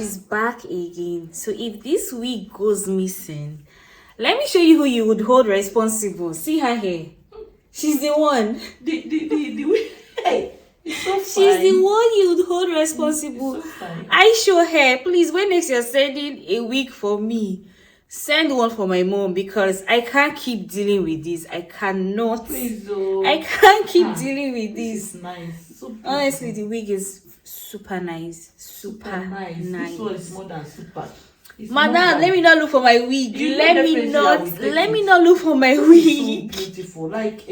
is back again. So if this wig goes missing, let me show you who you would hold responsible. See her here. She's the one. The wig. Hey, it's so fine. She's the one you would hold responsible. It's so fine. Ishow hair, please. When next you're sending a wig for me, send one for my mom, because I can't keep dealing with this. I cannot. Please, oh. I can't keep dealing with this. This is nice. So honestly, the wig is super nice. super nice. This one is more than super. Madam, let me not look for my wig. Let me not look for my wig. So beautiful. Like,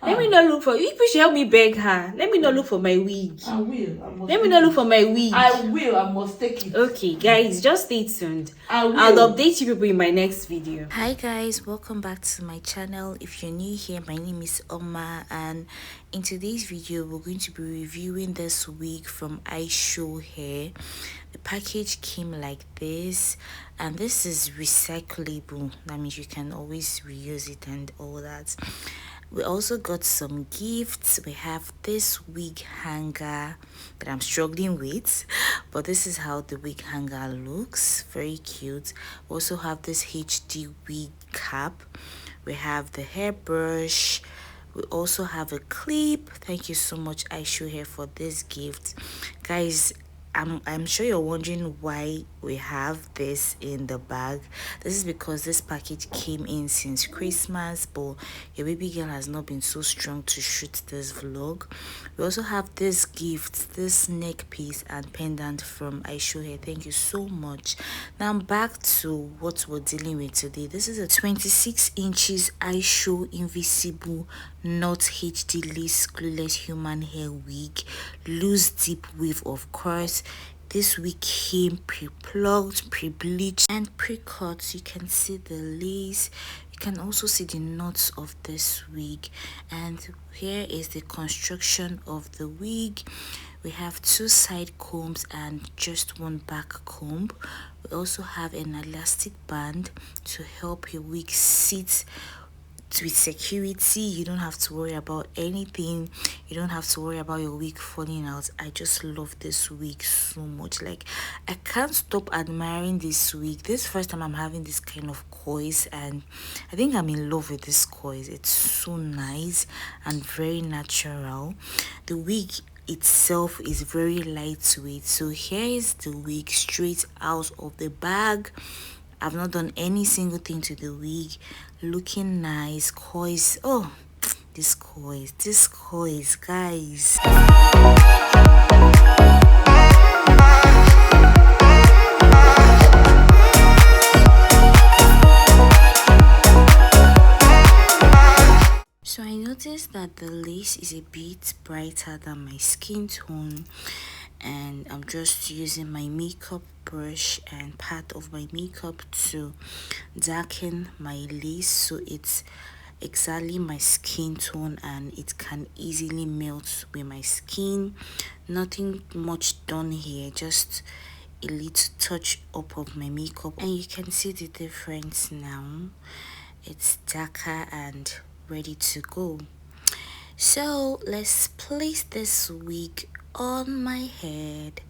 let me not look for. You should help me beg her. Let me not look for my wig. I will. Let me not look for my wig. I will. I must take it. Okay, guys, just stay tuned. I'll update you people in my next video. Hi guys, welcome back to my channel. If you're new here, my name is Oma, and in today's video we're going to be reviewing this wig from Ishow hair. The package came like this, and this is recyclable. That means you can always reuse it and all that. We also got some gifts. We have this wig hanger that I'm struggling with, but this is how the wig hanger looks. Very cute. We also have this HD wig cap. We have the hairbrush. We also have a clip. Thank you so much, Ishow hair, for this gift. Guys, I'm sure you're wondering why we have this in the bag. This is because this package came in since Christmas, but your baby girl has not been so strong to shoot this vlog. We also have this gift, this neck piece and pendant from Ishow hair. Thank you so much. Now back to what we're dealing with today. This is a 26 inches Ishow invisible not HD lace glueless human hair wig, loose deep weave. Of course, this wig came pre-plucked, pre-bleached and pre-cut. You can see the lace. You can also see the knots of this wig, and here is the construction of the wig. We have 2 side combs and just 1 back comb. We also have an elastic band to help your wig sit with security. You don't have to worry about anything. You don't have to worry about your wig falling out. I just love this wig so much. Like, I can't stop admiring this wig. This first time I'm having this kind of coils, and I think I'm in love with this coils. It's so nice and very natural. The wig itself is very lightweight. So here is the wig straight out of the bag. I've not done any single thing to the wig. Looking nice. Coils. Oh, this coils, guys. So I noticed that the lace is a bit brighter than my skin tone, and I'm just using my makeup brush and part of my makeup to darken my lace so it's exactly my skin tone and it can easily melt with my skin. Nothing much done here, just a little touch up of my makeup, and you can see the difference now. It's darker and ready to go. So let's place this wig on my head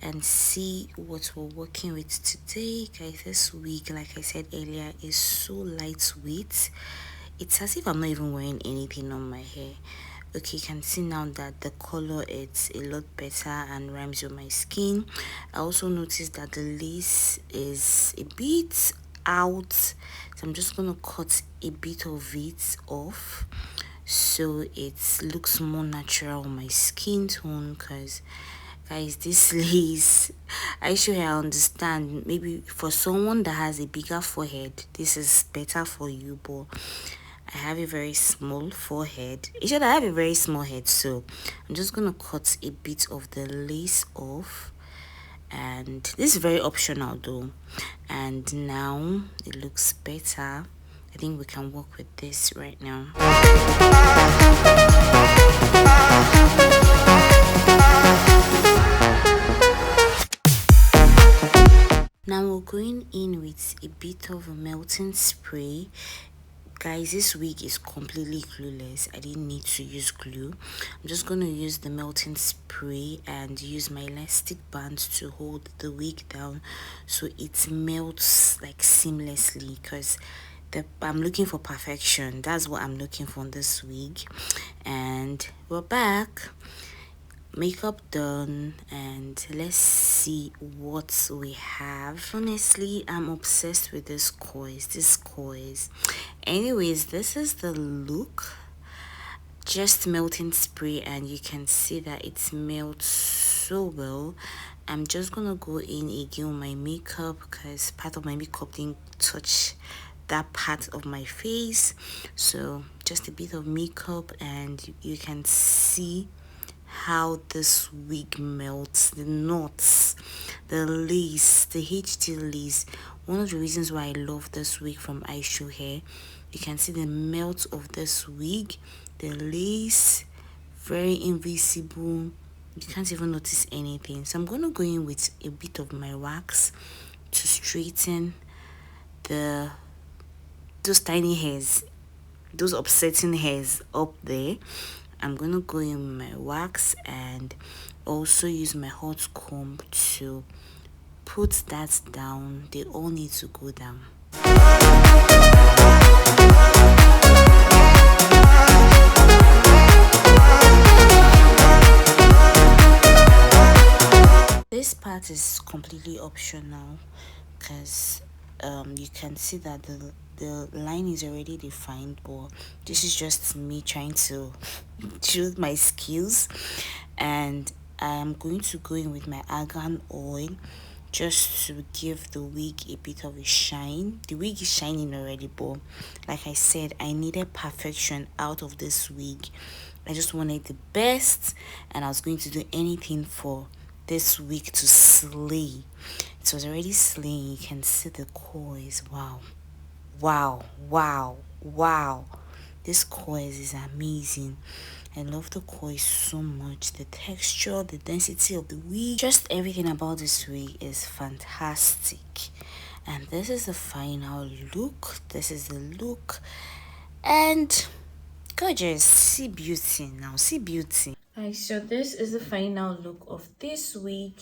and see what we're working with today. Guys, this wig, like I said earlier, is so lightweight. It's as if I'm not even wearing anything on my hair. Okay, you can see now that the color is a lot better and rhymes with my skin. I also noticed that the lace is a bit out, so I'm just gonna cut a bit of it off so it looks more natural on my skin tone. Because guys, this lace, I understand maybe for someone that has a bigger forehead this is better for you, but I have a very small forehead. I have a very small head, so I'm just gonna cut a bit of the lace off, and this is very optional though. And now it looks better. I think we can work with this right now. Now we're going in with a bit of a melting spray. Guys, this wig is completely glueless. I didn't need to use glue. I'm just going to use the melting spray and use my elastic band to hold the wig down so it melts like seamlessly, because I'm looking for perfection. That's what I'm looking for on this wig. And we're back. Makeup done, and let's see what we have. Honestly, I'm obsessed with this coils. Anyways, this is the look. Just melting spray, and you can see that it melts so well. I'm just gonna go in again with my makeup because part of my makeup didn't touch that part of my face, so just a bit of makeup, and you can see how this wig melts. The knots, the lace, the HD lace. One of the reasons why I love this wig from Ishow hair, you can see the melt of this wig, the lace, very invisible. You can't even notice anything. So I'm going to go in with a bit of my wax to straighten those tiny hairs, those upsetting hairs up there. I'm going to go in with my wax and also use my hot comb to put that down. They all need to go down. This part is completely optional because you can see that the line is already defined, but this is just me trying to choose my skills. And I am going to go in with my argan oil just to give the wig a bit of a shine. The wig is shining already, but like I said, I needed perfection out of this wig. I just wanted the best, and I was going to do anything for this wig to slay. It was already slaying. You can see the coils. Wow, this coils is amazing. I love the coils so much. The texture, the density of the wig, just everything about this wig is fantastic. And this is the final look. This is the look, and gorgeous. See beauty now. See beauty. Alright, so this is the final look of this wig.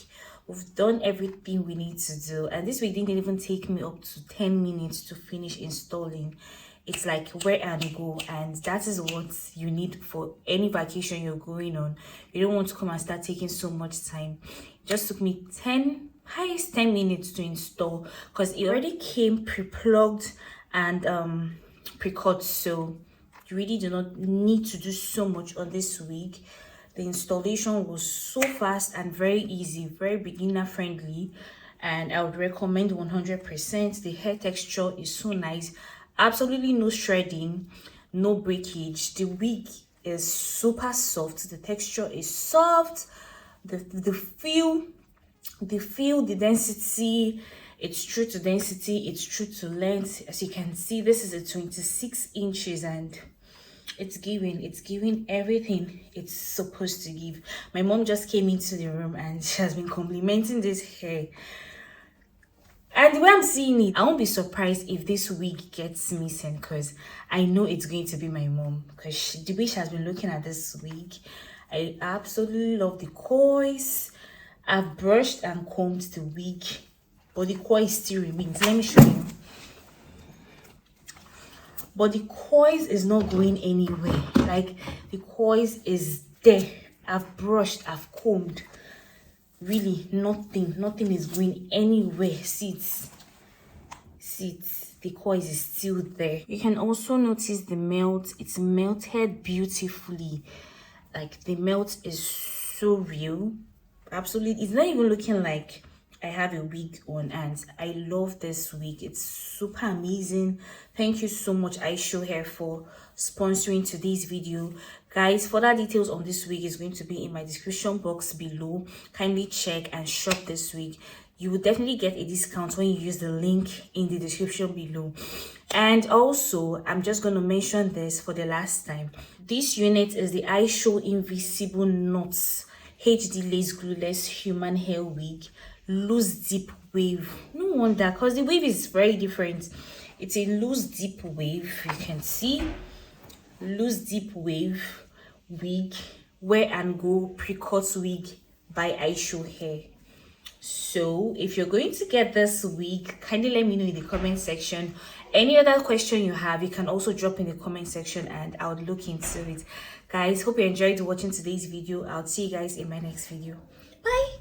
We've done everything we need to do, and this wig didn't even take me up to 10 minutes to finish installing. It's like wear and go, and that is what you need for any vacation you're going on. You don't want to come and start taking so much time. It just took me highest 10 minutes to install because it already came pre-plugged and pre-cut, so you really do not need to do so much on this wig. The installation was so fast and very easy, very beginner friendly, and I would recommend 100%. The hair texture is so nice, absolutely no shredding, no breakage. The wig is super soft, the texture is soft, the feel, the density, it's true to density, it's true to length. As you can see, this is a 26 inches and it's giving everything it's supposed to give. My mom just came into the room and she has been complimenting this hair, and the way I'm seeing it, I won't be surprised if this wig gets missing, because I know it's going to be my mom, because the way she has been looking at this wig. I absolutely love the coils. I've brushed and combed the wig, but the coils still remains. Let me show you. But the coils is not going anywhere. Like, the coils is there. I've brushed, I've combed. Really, nothing is going anywhere. See it, the coils is still there. You can also notice the melt. It's melted beautifully. Like, the melt is so real. Absolutely, it's not even looking like I have a wig on, and I love this wig. It's super amazing. Thank you so much, Ishow Hair, for sponsoring today's video. Guys, further details on this wig is going to be in my description box below. Kindly check and shop this wig. You will definitely get a discount when you use the link in the description below. And also, I'm just going to mention this for the last time. This unit is the Ishow Invisible Knots HD Lace Glueless Human Hair Wig. Loose deep wave. No wonder, because the wave is very different. It's a loose deep wave. You can see loose deep wave wig, wear and go pre-cut wig by Ishow hair. So if you're going to get this wig, kindly let me know in the comment section. Any other question you have, you can also drop in the comment section and I would look into it. Guys, hope you enjoyed watching today's video. I'll see you guys in my next video. Bye.